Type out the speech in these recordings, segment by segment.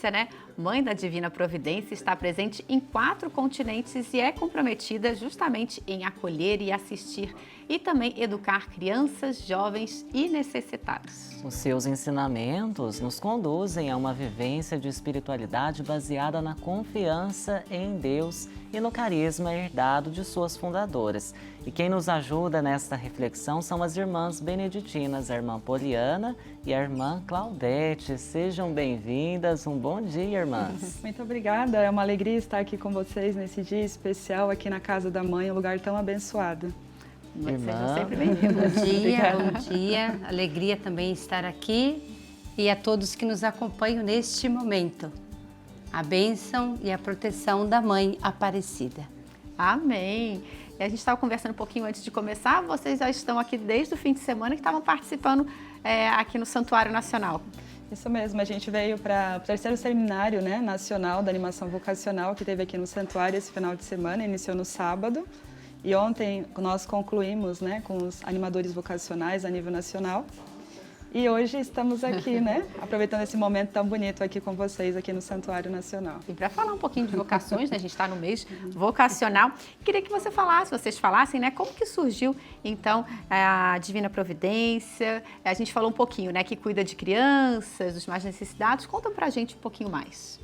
Providência, né? Mãe da Divina Providência, está presente em 4 continentes e é comprometida justamente em acolher e assistir e também educar crianças, jovens e necessitados. Os seus ensinamentos nos conduzem a uma vivência de espiritualidade baseada na confiança em Deus e no carisma herdado de suas fundadoras. E quem nos ajuda nesta reflexão são as irmãs beneditinas, a irmã Poliana e a irmã Claudete. Sejam bem-vindas, um bom dia, irmãs. Muito obrigada, é uma alegria estar aqui com vocês nesse dia especial aqui na Casa da Mãe, um lugar tão abençoado. Sejam sempre bem-vindos. Bom dia, alegria também estar aqui e a todos que nos acompanham neste momento. A bênção e a proteção da Mãe Aparecida. Amém! E a gente estava conversando um pouquinho antes de começar, vocês já estão aqui desde o fim de semana que estavam participando aqui no Santuário Nacional. Isso mesmo, a gente veio para o 3º Seminário, né, Nacional da Animação Vocacional, que teve aqui no Santuário esse final de semana, iniciou no sábado. E ontem nós concluímos, né, com os animadores vocacionais a nível nacional. E hoje estamos aqui, né, aproveitando esse momento tão bonito aqui com vocês aqui no Santuário Nacional. E para falar um pouquinho de vocações, né, a gente está no mês vocacional, queria que vocês falassem, né, como que surgiu, então, a Divina Providência. A gente falou um pouquinho, né, que cuida de crianças, dos mais necessitados. Conta pra gente um pouquinho mais.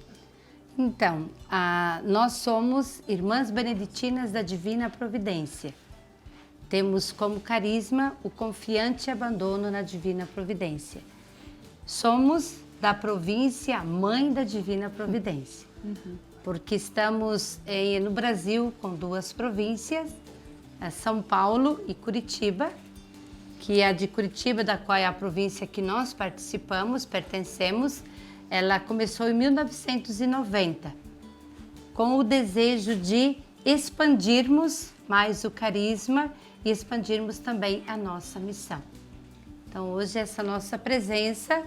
Então, nós somos Irmãs Beneditinas da Divina Providência. Temos como carisma o confiante abandono na Divina Providência. Somos da província Mãe da Divina Providência, porque estamos no Brasil com 2 províncias, São Paulo e Curitiba, que é a de Curitiba, da qual é a província que nós pertencemos. Ela começou em 1990, com o desejo de expandirmos mais o carisma e expandirmos também a nossa missão. Então, hoje essa nossa presença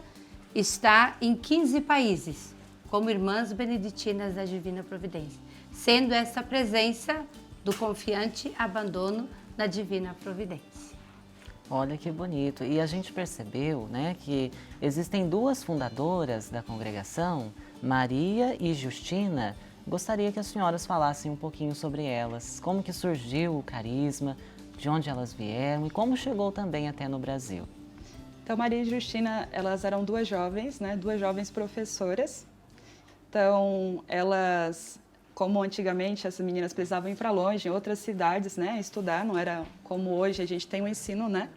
está em 15 países, como Irmãs Beneditinas da Divina Providência, sendo essa presença do confiante abandono na Divina Providência. Olha que bonito. E a gente percebeu, né, que existem 2 fundadoras da congregação, Maria e Justina. Gostaria que as senhoras falassem um pouquinho sobre elas, como que surgiu o carisma, de onde elas vieram e como chegou também até no Brasil. Então, Maria e Justina, elas eram 2 jovens, né, 2 jovens professoras. Então, elas, como antigamente as meninas precisavam ir para longe, em outras cidades, né, estudar, não era como hoje a gente tem o ensino, né?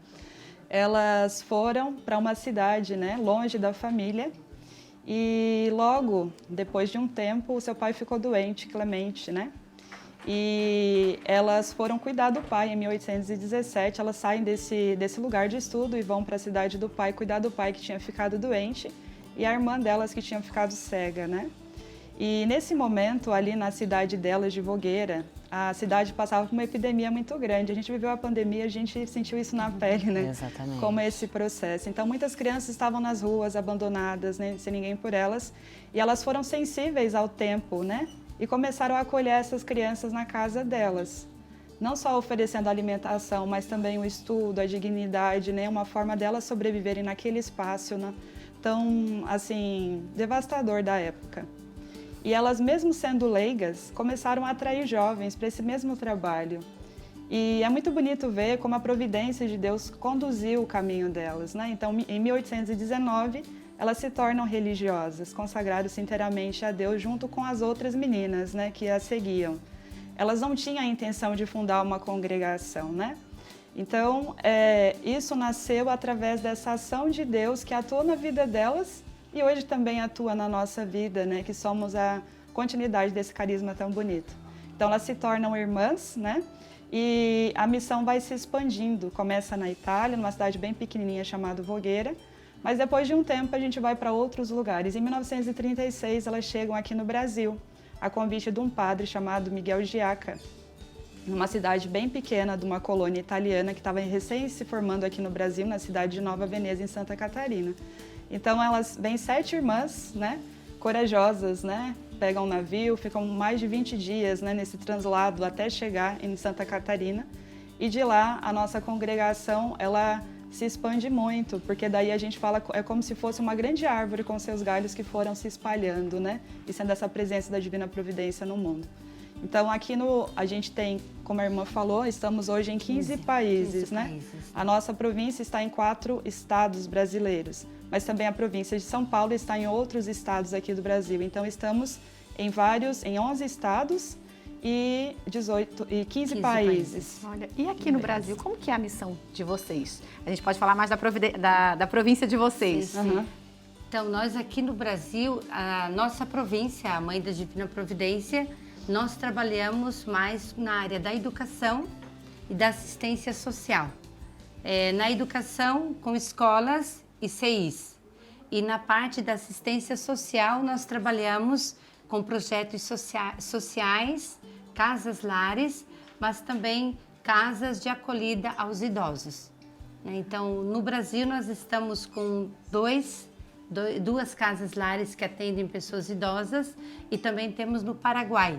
Elas foram para uma cidade, né, longe da família, e logo depois de um tempo o seu pai ficou doente, Clemente, né? E elas foram cuidar do pai em 1817, elas saem desse lugar de estudo e vão para a cidade do pai cuidar do pai que tinha ficado doente e a irmã delas que tinha ficado cega, né? E nesse momento, ali na cidade delas de Vogueira, a cidade passava por uma epidemia muito grande. A gente viveu a pandemia, a gente sentiu isso na pele, né? Exatamente. Como esse processo. Então, muitas crianças estavam nas ruas, abandonadas, né? Sem ninguém por elas. E elas foram sensíveis ao tempo, né? E começaram a acolher essas crianças na casa delas. Não só oferecendo alimentação, mas também o estudo, a dignidade, né? Uma forma delas sobreviverem naquele espaço, né? Tão, assim, devastador da época. E elas, mesmo sendo leigas, começaram a atrair jovens para esse mesmo trabalho. E é muito bonito ver como a providência de Deus conduziu o caminho delas, né? Então, em 1819, elas se tornam religiosas, consagradas inteiramente a Deus junto com as outras meninas, né, que as seguiam. Elas não tinham a intenção de fundar uma congregação, né? Então, isso nasceu através dessa ação de Deus que atuou na vida delas e hoje também atua na nossa vida, né, que somos a continuidade desse carisma tão bonito. Então, elas se tornam irmãs, né? E a missão vai se expandindo. Começa na Itália, numa cidade bem pequenininha chamada Vogueira, mas depois de um tempo a gente vai para outros lugares. Em 1936 elas chegam aqui no Brasil, a convite de um padre chamado Miguel Giaca, numa cidade bem pequena de uma colônia italiana que estava recém se formando aqui no Brasil, na cidade de Nova Veneza, em Santa Catarina. Então elas vêm 7 irmãs, né, corajosas, né, pegam um navio, ficam mais de 20 dias, né, nesse translado até chegar em Santa Catarina. E de lá a nossa congregação, ela se expande muito, porque daí a gente fala, é como se fosse uma grande árvore com seus galhos que foram se espalhando, né? E sendo essa presença da Divina Providência no mundo. Então, aqui a gente tem, como a irmã falou, estamos hoje em 15 países, né? A nossa província está em 4 estados brasileiros, mas também a província de São Paulo está em outros estados aqui do Brasil. Então, estamos em 11 estados e 15 países. Olha, e aqui no Brasil, como que é a missão de vocês? A gente pode falar mais da província de vocês. Uhum. Então, nós aqui no Brasil, a nossa província, a Mãe da Divina Providência, nós trabalhamos mais na área da educação e da assistência social. Na educação, com escolas e CIs. E na parte da assistência social, nós trabalhamos com projetos sociais, casas-lares, mas também casas de acolhida aos idosos. Então, no Brasil, nós estamos com duas casas-lares que atendem pessoas idosas e também temos no Paraguai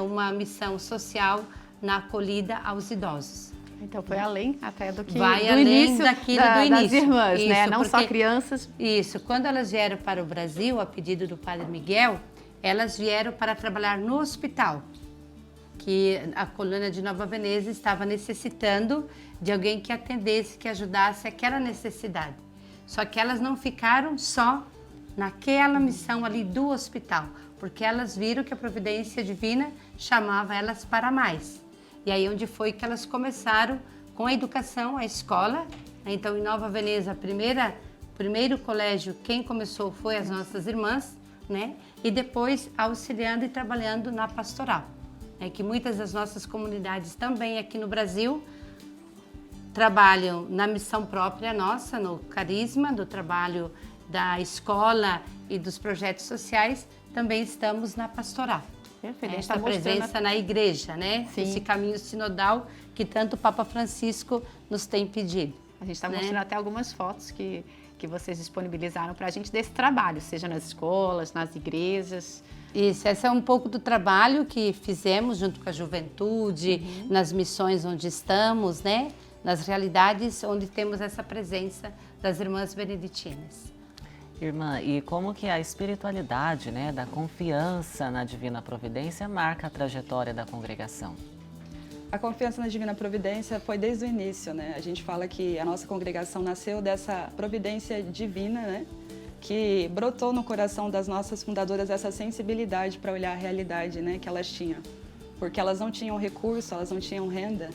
uma missão social na acolhida aos idosos. Então foi além até do que vai do além início daquilo das do início. irmãs, Isso, né? Não só crianças. Isso. Quando elas vieram para o Brasil, a pedido do Padre Miguel, elas vieram para trabalhar no hospital, que a colônia de Nova Veneza estava necessitando de alguém que atendesse, que ajudasse aquela necessidade. Só que elas não ficaram só naquela missão ali do hospital, porque elas viram que a providência divina chamava elas para mais. E aí onde foi que elas começaram com a educação, a escola. Então, em Nova Veneza, primeiro colégio, quem começou foi as nossas irmãs, né? E depois auxiliando e trabalhando na pastoral. Que muitas das nossas comunidades também aqui no Brasil trabalham na missão própria nossa, no carisma, do trabalho da escola e dos projetos sociais, também estamos na pastoral. Perfeito. Essa presença na igreja, né? Sim. Esse caminho sinodal que tanto o Papa Francisco nos tem pedido. A gente está mostrando até algumas fotos que vocês disponibilizaram para a gente desse trabalho, seja nas escolas, nas igrejas. Isso, esse é um pouco do trabalho que fizemos junto com a juventude, nas missões onde estamos, né? Nas realidades onde temos essa presença das irmãs beneditinas. Irmã, e como que a espiritualidade, né, da confiança na Divina Providência marca a trajetória da congregação? A confiança na Divina Providência foi desde o início, né? A gente fala que a nossa congregação nasceu dessa providência divina, né? Que brotou no coração das nossas fundadoras essa sensibilidade para olhar a realidade, né, que elas tinham. Porque elas não tinham recurso, elas não tinham renda,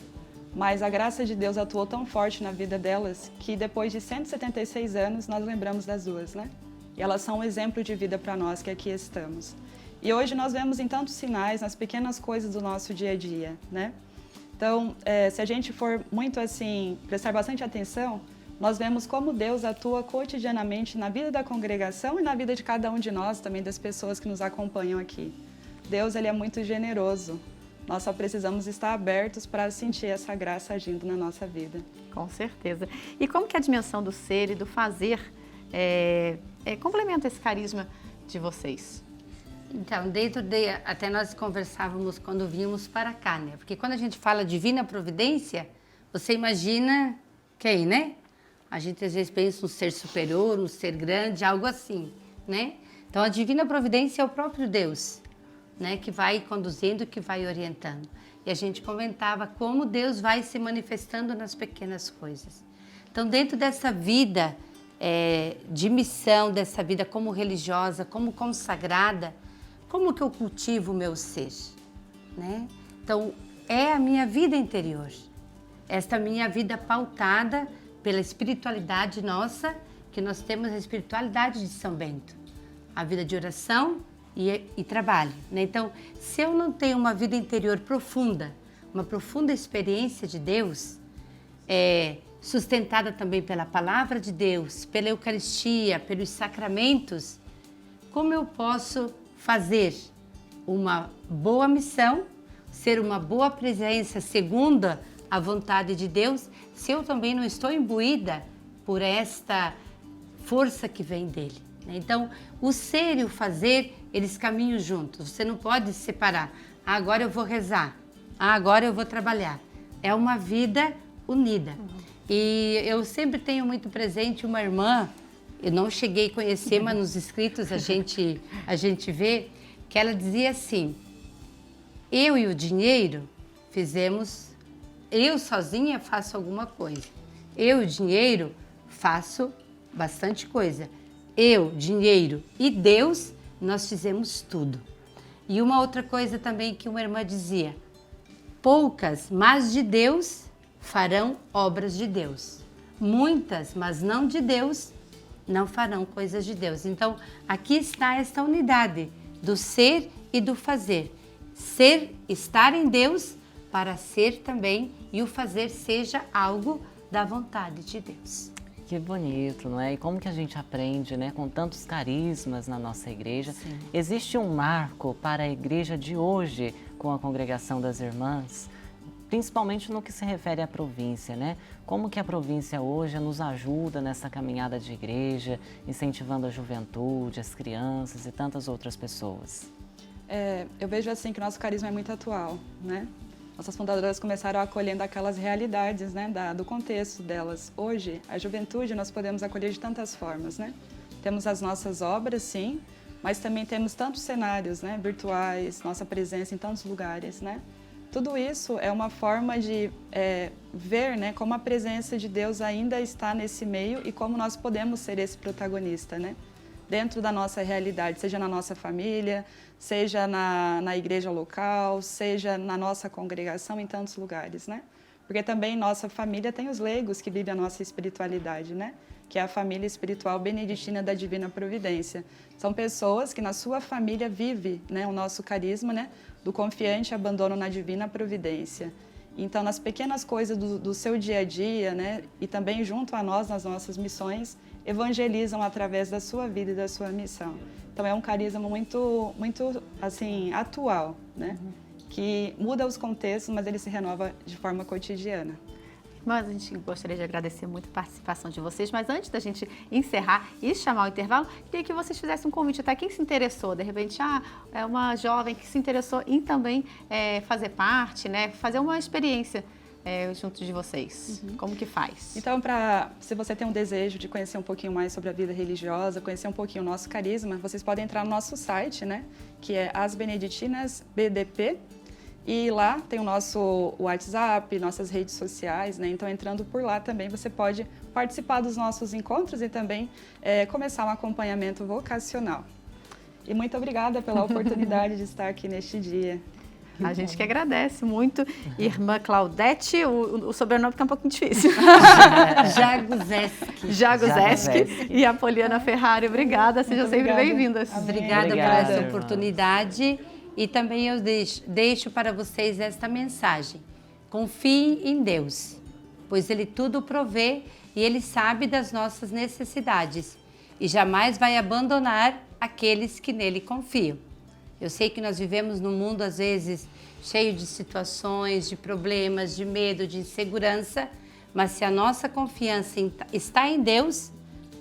mas a graça de Deus atuou tão forte na vida delas que depois de 176 anos nós lembramos das duas, né? E elas são um exemplo de vida para nós que aqui estamos. E hoje nós vemos em tantos sinais, nas pequenas coisas do nosso dia a dia, né? Então, se a gente for muito assim, prestar bastante atenção, nós vemos como Deus atua cotidianamente na vida da congregação e na vida de cada um de nós, também das pessoas que nos acompanham aqui. Deus, ele é muito generoso. Nós só precisamos estar abertos para sentir essa graça agindo na nossa vida. Com certeza. E como que a dimensão do ser e do fazer complementa esse carisma de vocês? Então, até nós conversávamos quando vínhamos para cá, né? Porque quando a gente fala Divina Providência, você imagina quem, né? A gente às vezes pensa um ser superior, um ser grande, algo assim, né? Então, a Divina Providência é o próprio Deus, né, que vai conduzindo, que vai orientando. E a gente comentava como Deus vai se manifestando nas pequenas coisas. Então, dentro dessa vida de missão, dessa vida como religiosa, como consagrada, como que eu cultivo o meu ser? Né? Então, é a minha vida interior. Esta minha vida pautada pela espiritualidade nossa, que nós temos a espiritualidade de São Bento. A vida de oração e trabalho, né? Então, se eu não tenho uma vida interior profunda, uma profunda experiência de Deus, sustentada também pela Palavra de Deus, pela Eucaristia, pelos sacramentos, como eu posso fazer uma boa missão, ser uma boa presença segundo a vontade de Deus, se eu também não estou imbuída por esta força que vem dele? Então, o ser e o fazer, eles caminham juntos. Você não pode separar. Agora eu vou rezar. Agora eu vou trabalhar. É uma vida unida. E eu sempre tenho muito presente uma irmã, eu não cheguei a conhecer, mas nos escritos a gente vê, que ela dizia assim, eu e o dinheiro eu sozinha faço alguma coisa, eu e o dinheiro faço bastante coisa, eu, dinheiro e Deus, nós fizemos tudo. E uma outra coisa também que uma irmã dizia, poucas, mas de Deus, farão obras de Deus. Muitas, mas não de Deus, não farão coisas de Deus. Então, aqui está esta unidade do ser e do fazer. Ser, estar em Deus, para ser também, e o fazer seja algo da vontade de Deus. Que bonito, não é? E como que a gente aprende, né? Com tantos carismas na nossa igreja. Sim. Existe um marco para a igreja de hoje com a congregação das irmãs? Principalmente no que se refere à província, né? Como que a província hoje nos ajuda nessa caminhada de igreja, incentivando a juventude, as crianças e tantas outras pessoas? Eu vejo assim que o nosso carisma é muito atual, né? Nossas fundadoras começaram acolhendo aquelas realidades, né, do contexto delas. Hoje, a juventude nós podemos acolher de tantas formas, né? Temos as nossas obras, sim, mas também temos tantos cenários, né, virtuais, nossa presença em tantos lugares, né? Tudo isso é uma forma de ver, né, como a presença de Deus ainda está nesse meio e como nós podemos ser esse protagonista, né? Dentro da nossa realidade, seja na nossa família, seja na igreja local, seja na nossa congregação, em tantos lugares, né? Porque também nossa família tem os leigos que vivem a nossa espiritualidade, né? Que é a família espiritual beneditina da Divina Providência. São pessoas que na sua família vivem, né, o nosso carisma, né, do confiante abandono na Divina Providência. Então, nas pequenas coisas do seu dia a dia, né, e também junto a nós, nas nossas missões, evangelizam através da sua vida e da sua missão. Então, é um carisma muito, muito assim, atual, né, que muda os contextos, mas ele se renova de forma cotidiana. Mas a gente gostaria de agradecer muito a participação de vocês, mas antes da gente encerrar e chamar o intervalo, queria que vocês fizessem um convite até quem se interessou, de repente, é uma jovem que se interessou em também fazer parte, né, fazer uma experiência junto de vocês. Como que faz? Então, se você tem um desejo de conhecer um pouquinho mais sobre a vida religiosa, conhecer um pouquinho o nosso carisma, vocês podem entrar no nosso site, né, que é As Beneditinas BDP, e lá tem o nosso WhatsApp, nossas redes sociais, né? Então, entrando por lá também você pode participar dos nossos encontros e também começar um acompanhamento vocacional. E muito obrigada pela oportunidade de estar aqui neste dia. A gente que agradece muito. Irmã Claudete, o sobrenome fica um pouquinho difícil. Jagozeski e a Poliana Ferrari. Obrigada, sejam sempre bem-vindas. Obrigada por essa oportunidade. E também eu deixo para vocês esta mensagem. Confiem em Deus, pois Ele tudo provê e Ele sabe das nossas necessidades e jamais vai abandonar aqueles que nele confiam. Eu sei que nós vivemos num mundo, às vezes, cheio de situações, de problemas, de medo, de insegurança, mas se a nossa confiança está em Deus,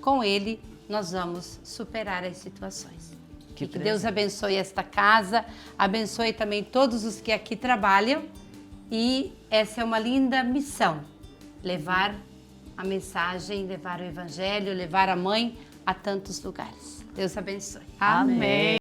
com Ele nós vamos superar as situações. Que Deus abençoe esta casa, abençoe também todos os que aqui trabalham e essa é uma linda missão, levar a mensagem, levar o evangelho, levar a mãe a tantos lugares. Deus abençoe. Amém.